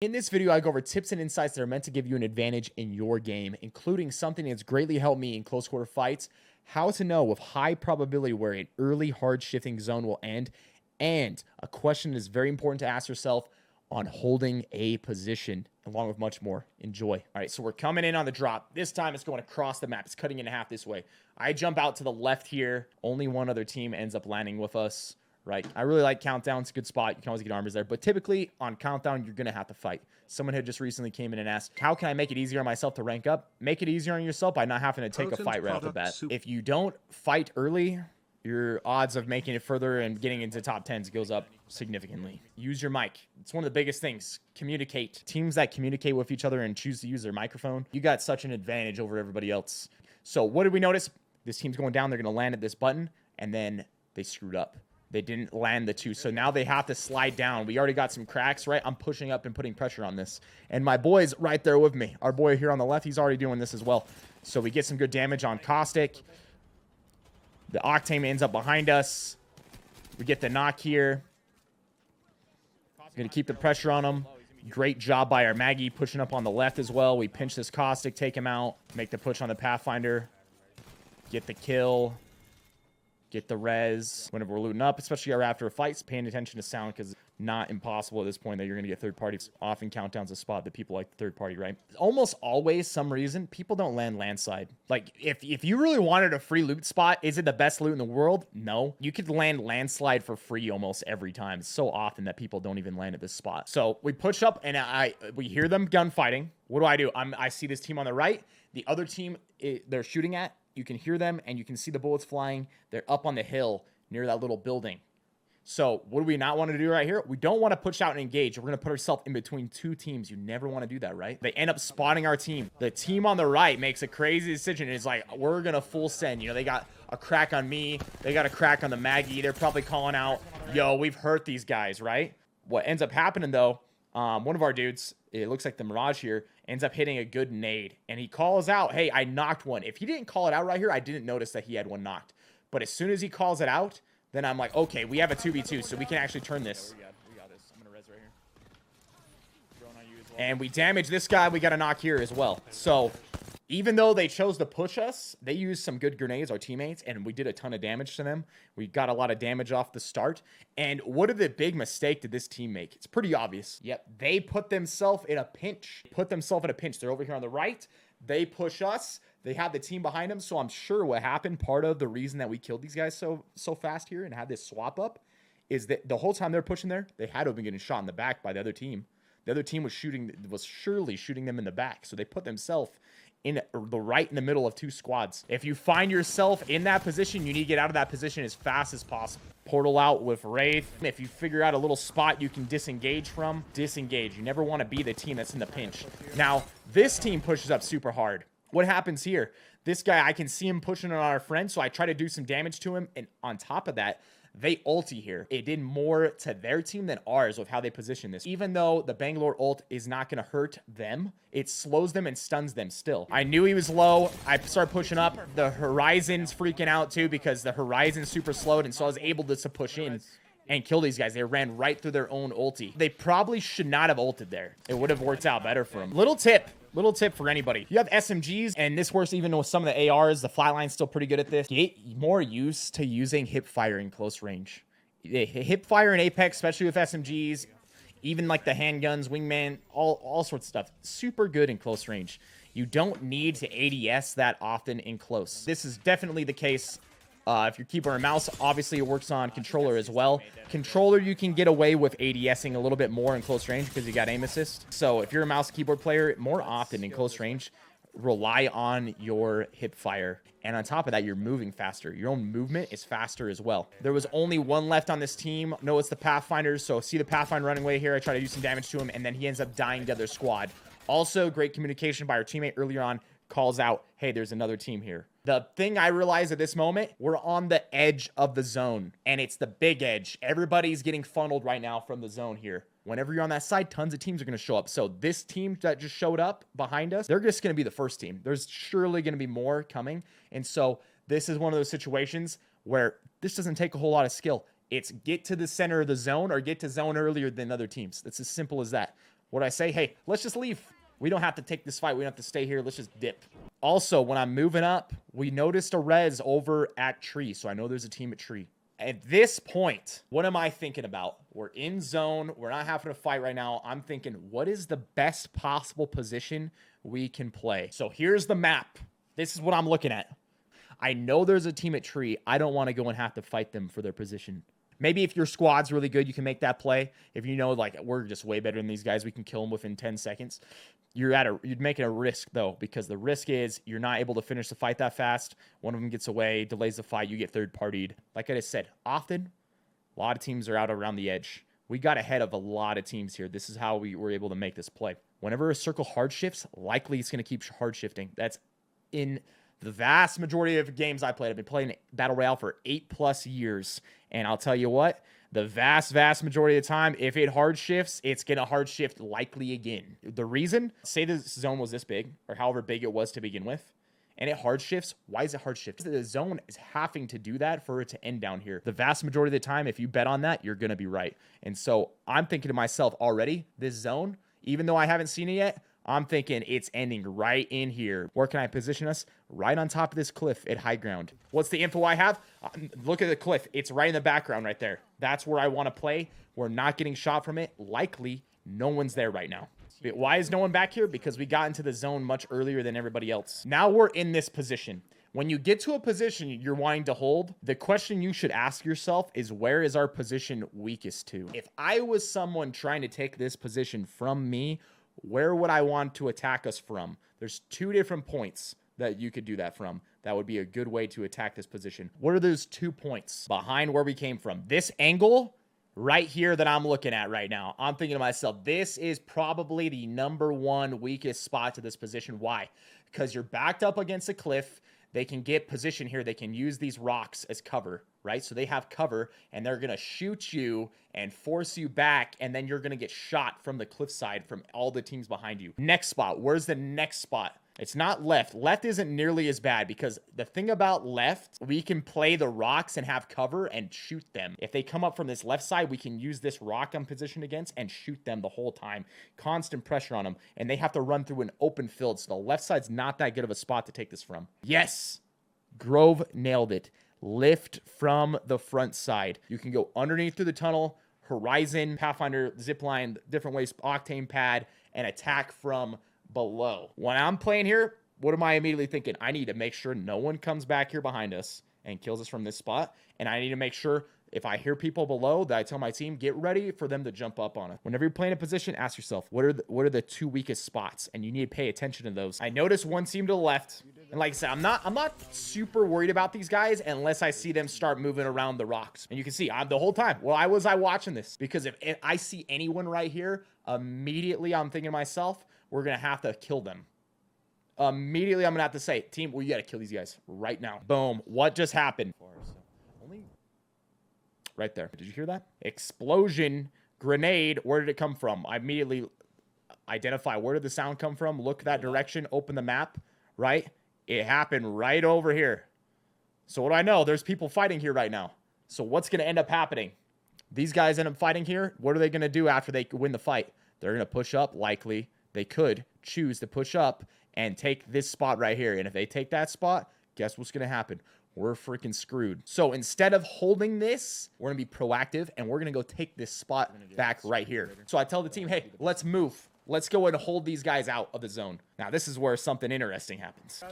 In this video, I go over tips and insights that are meant to give you an advantage in your game, including something that's greatly helped me in close quarter fights, how to know with high probability where an early hard shifting zone will end, and a question that is very important to ask yourself on holding a position, along with much more. Enjoy. All right, so we're coming in on the drop. This time it's going across the map. It's cutting in half this way. I jump out to the left here. Only one other team ends up landing with us. Right. I really like Countdown. It's a good spot. You can always get armors there. But typically on Countdown, you're going to have to fight. Someone had just recently came in and asked, how can I make it easier on myself to rank up? Make it easier on yourself by not having to take a fight right off the bat. If you don't fight early, your odds of making it further and getting into top 10s goes up significantly. Use your mic. It's one of the biggest things. Communicate. Teams that communicate with each other and choose to use their microphone, you got such an advantage over everybody else. So what did we notice? This team's going down. They're going to land at this button, and then they screwed up. They didn't land the two, so now they have to slide down. We already got some cracks, right? I'm pushing up and putting pressure on this. And my boy's right there with me. Our boy here on the left, he's already doing this as well. So we get some good damage on Caustic. The Octane ends up behind us. We get the knock here. Going to keep the pressure on him. Great job by our Maggie pushing up on the left as well. We pinch this Caustic, take him out, make the push on the Pathfinder. Get the kill. Get the res whenever we're looting up, especially after fights, paying attention to sound because it's not impossible at this point that you're going to get third parties. Often Countdown's a spot that people like the third party, right? Almost always, some reason, people don't land landslide. Like, if you really wanted a free loot spot, is it the best loot in the world? No. You could land landslide for free almost every time. It's so often that people don't even land at this spot. So we push up and we hear them gunfighting. What do? I see this team on the right. The other team they're shooting at. You can hear them, and you can see the bullets flying. They're up on the hill near that little building. So what do we not want to do right here? We don't want to push out and engage. We're going to put ourselves in between two teams. You never want to do that, right? They end up spotting our team. The team on the right makes a crazy decision. It's like, we're going to full send. You know, they got a crack on me. They got a crack on the Maggie. They're probably calling out, yo, we've hurt these guys, right? What ends up happening, though, one of our dudes, it looks like the Mirage here, ends up hitting a good nade. And he calls out, hey, I knocked one. If he didn't call it out right here, I didn't notice that he had one knocked. But as soon as he calls it out, then I'm like, okay, we have a 2v2, so we can actually turn this. We got this. I'm going to res right here. On you as well. And we damage this guy. We got a knock here as well. So even though they chose to push us, they used some good grenades, our teammates, and we did a ton of damage to them. We got a lot of damage off the start. And what a big mistake did this team make? It's pretty obvious. Yep, they put themselves in a pinch. They're over here on the right. They push us. They had the team behind them, so I'm sure what happened, part of the reason that we killed these guys so fast here and had this swap up, is that the whole time they're pushing there, they had to have been getting shot in the back by the other team. The other team was surely shooting them in the back, so they put themselves in the middle of two squads. If you find yourself in that position, you need to get out of that position as fast as possible. Portal out with Wraith. If you figure out a little spot you can disengage from, disengage. You never want to be the team that's in the pinch. Now, this team pushes up super hard. What happens here? This guy, I can see him pushing on our friend, so I try to do some damage to him, and on top of that, they ulti here. It did more to their team than ours with how they position this. Even though the Bangalore ult is not going to hurt them, it slows them and stuns them still. I knew he was low. I started pushing up. The Horizon's freaking out too because the Horizon's super slowed, and so I was able to push in and kill these guys. They ran right through their own ulti. They probably should not have ulted there. It would have worked out better for them. Little tip for anybody. You have SMGs, and this works even with some of the ARs. The flatline's still pretty good at this. Get more used to using hip fire in close range. Hip fire in Apex, especially with SMGs, even like the handguns, wingman, all sorts of stuff. Super good in close range. You don't need to ADS that often in close. This is definitely the case. If you're keyboard and mouse, obviously it works on controller as well. Controller, you can get away with ADSing a little bit more in close range because you got aim assist. So if you're a mouse keyboard player, more often in close range, rely on your hip fire. And on top of that, you're moving faster. Your own movement is faster as well. There was only one left on this team. No, it's the Pathfinder. So see the Pathfinder running away here. I try to do some damage to him, and then he ends up dying to their squad. Also, great communication by our teammate earlier on. Calls out, hey, there's another team here. The thing I realized at this moment, we're on the edge of the zone, and it's the big edge. Everybody's getting funneled right now from the zone here. Whenever you're on that side, tons of teams are going to show up. So this team that just showed up behind us, they're just going to be the first team. There's surely going to be more coming. And so this is one of those situations where this doesn't take a whole lot of skill. It's get to the center of the zone or get to zone earlier than other teams. It's as simple as that. What did I say? Hey, let's just leave. We don't have to take this fight. We don't have to stay here. Let's just dip. Also, when I'm moving up, we noticed a res over at tree. So I know there's a team at tree. At this point, what am I thinking about? We're in zone. We're not having to fight right now. I'm thinking, what is the best possible position we can play? So here's the map. This is what I'm looking at. I know there's a team at tree. I don't want to go and have to fight them for their position. Maybe if your squad's really good, you can make that play. If you know, like, we're just way better than these guys, we can kill them within 10 seconds. You're making a risk, though, because the risk is you're not able to finish the fight that fast. One of them gets away, delays the fight, you get third-partied. Like I just said, often, a lot of teams are out around the edge. We got ahead of a lot of teams here. This is how we were able to make this play. Whenever a circle hard shifts, likely it's going to keep hard shifting. That's in the vast majority of games I played. I've been playing Battle Royale for 8+ years. And I'll tell you what, the vast majority of the time, if it hard shifts, it's going to hard shift likely again. The reason, say the zone was this big, or however big it was to begin with, and it hard shifts. Why is it hard shift? The zone is having to do that for it to end down here. The vast majority of the time, if you bet on that, you're going to be right. And so I'm thinking to myself already, this zone, even though I haven't seen it yet, I'm thinking it's ending right in here. Where can I position us? Right on top of this cliff at high ground. What's the info I have? Look at the cliff. It's right in the background right there. That's where I want to play. We're not getting shot from it. Likely, no one's there right now. Why is no one back here? Because we got into the zone much earlier than everybody else. Now we're in this position. When you get to a position you're wanting to hold, the question you should ask yourself is, where is our position weakest to? If I was someone trying to take this position from me, where would I want to attack us from? There's 2 different points that you could do that from. That would be a good way to attack this position. What are those 2 points behind where we came from? This angle right here that I'm looking at right now, I'm thinking to myself, this is probably the #1 weakest spot to this position. Why? Because you're backed up against a cliff. They can get position here. They can use these rocks as cover, right? So they have cover, and they're going to shoot you and force you back, and then you're going to get shot from the cliffside from all the teams behind you. Next spot. Where's the next spot? It's not left. Left isn't nearly as bad, because the thing about left, we can play the rocks and have cover and shoot them. If they come up from this left side, we can use this rock I'm positioned against and shoot them the whole time. Constant pressure on them, and they have to run through an open field, so the left side's not that good of a spot to take this from. Yes! Grove nailed it. Lift from the front side. You can go underneath through the tunnel, horizon, Pathfinder, zipline, different ways, octane pad, and attack from below. When I'm playing here, what am I immediately thinking? I need to make sure no one comes back here behind us and kills us from this spot. And I need to make sure if I hear people below, that I tell my team, get ready for them to jump up on it. Whenever you're playing a position, ask yourself, what are the 2 weakest spots? And you need to pay attention to those. I noticed one team to the left. And like I said, I'm not super worried about these guys unless I see them start moving around the rocks. And you can see the whole time, why was I watching this? Because if I see anyone right here, immediately I'm thinking to myself, we're going to have to kill them. Immediately I'm going to have to say, team, well, you got to kill these guys right now. Boom. What just happened? Right there. Did you hear that? Explosion, grenade. Where did it come from? I immediately identify where did the sound come from. Look that direction. Open the map. Right? It happened right over here. So what do I know? There's people fighting here right now. So what's going to end up happening? These guys end up fighting here. What are they going to do after they win the fight? They're going to push up, likely. They could choose to push up and take this spot right here. And if they take that spot, guess what's going to happen? We're freaking screwed. So instead of holding this, we're going to be proactive, and we're going to go take this spot back right here. So I tell the team, hey, let's move. Let's go and hold these guys out of the zone. Now, this is where something interesting happens.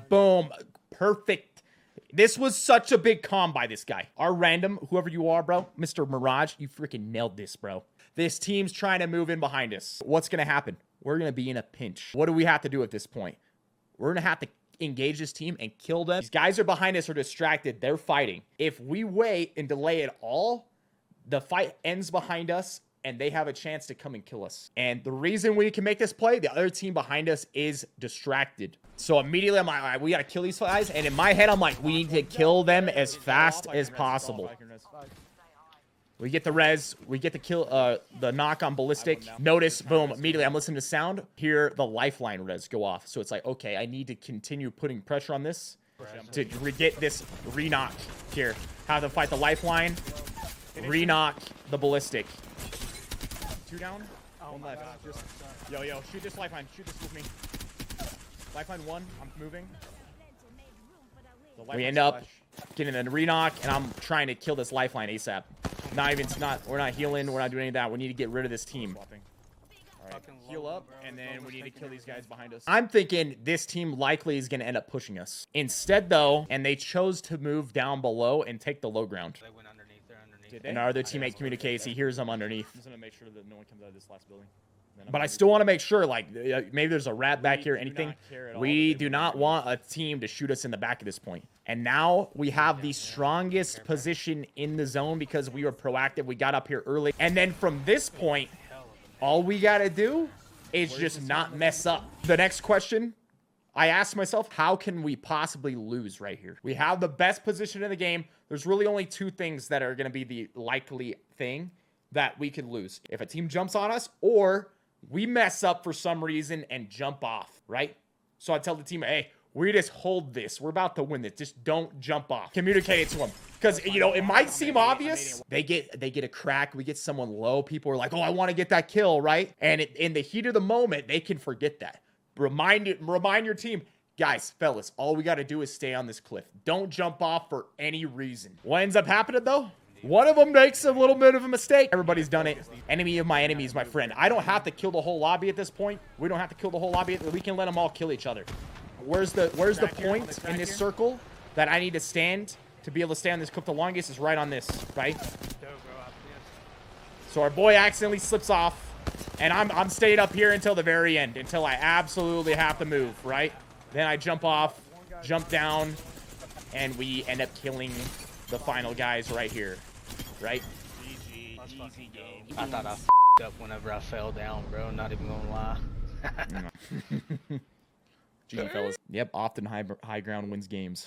Boom. Perfect. This was such a big calm by this guy. Our random, whoever you are, bro, Mr. Mirage, you freaking nailed this, bro. This team's trying to move in behind us. What's going to happen? We're going to be in a pinch. What do we have to do at this point? We're going to have to engage this team and kill them. These guys are behind us, are distracted. They're fighting. If we wait and delay it all, the fight ends behind us and they have a chance to come and kill us. And the reason we can make this play, the other team behind us is distracted. So immediately I'm like, all right, we got to kill these guys. And in my head, I'm like, we need to kill them as fast as possible. We get the res. We get the kill, the knock on ballistic. Notice, boom, immediately I'm listening to sound. Hear the lifeline res go off. So it's like, okay, I need to continue putting pressure on this to get this re-knock here. Have to fight the lifeline, re-knock the ballistic. 2 down. One left. Just, Yo, shoot this lifeline. Shoot this with me. Lifeline 1. I'm moving. the We lifeline end up splash. getting a re-knock, and I'm trying to kill this lifeline ASAP. We're not healing. We're not doing any of that. We need to get rid of this team. Swapping. All right, Fucking heal love up, them, bro. and It's then we need to overtaking kill these guys everything. behind us. I'm thinking this team likely is going to end up pushing us. Instead, though, and they chose to move down below and take the low ground. They went underneath. They're underneath. Did they? And our other teammate communicates. He hears them underneath. I'm just gonna make sure that no one comes out of this last building. Then I'm But I gonna still re- want to make sure, like, maybe there's a rat back We here, do anything. not care at all We that do they not move want a team to shoot us in the back at this point. And now we have the strongest position in the zone because we were proactive. We got up here early. And then from this point, all we got to do is just not mess up. The next question I asked myself, how can we possibly lose right here? We have the best position in the game. There's really only two things that are going to be the likely thing that we could lose. If a team jumps on us or we mess up for some reason and jump off, right? So I tell the team, hey, we just hold this. We're about to win this. Just don't jump off. Communicate it to them. Because, you know, it might seem obvious. They get a crack. We get someone low. People are like, oh, I want to get that kill, right? And in the heat of the moment, they can forget that. Remind your team, guys, fellas, all we got to do is stay on this cliff. Don't jump off for any reason. What ends up happening, though? One of them makes a little bit of a mistake. Everybody's done it. Enemy of my enemy is my friend. I don't have to kill the whole lobby at this point. We don't have to kill the whole lobby. We can let them all kill each other. Where's the point in this circle that I need to stand to be able to stay on this cliff the longest is right on this, right? So our boy accidentally slips off, and I'm staying up here until the very end, until I absolutely have to move, right? Then I jump off, jump down, and we end up killing the final guys right here, right? GG, easy game. I thought I up whenever I fell down, bro. Not even gonna lie. GG, fellas. Yep, often high ground wins games.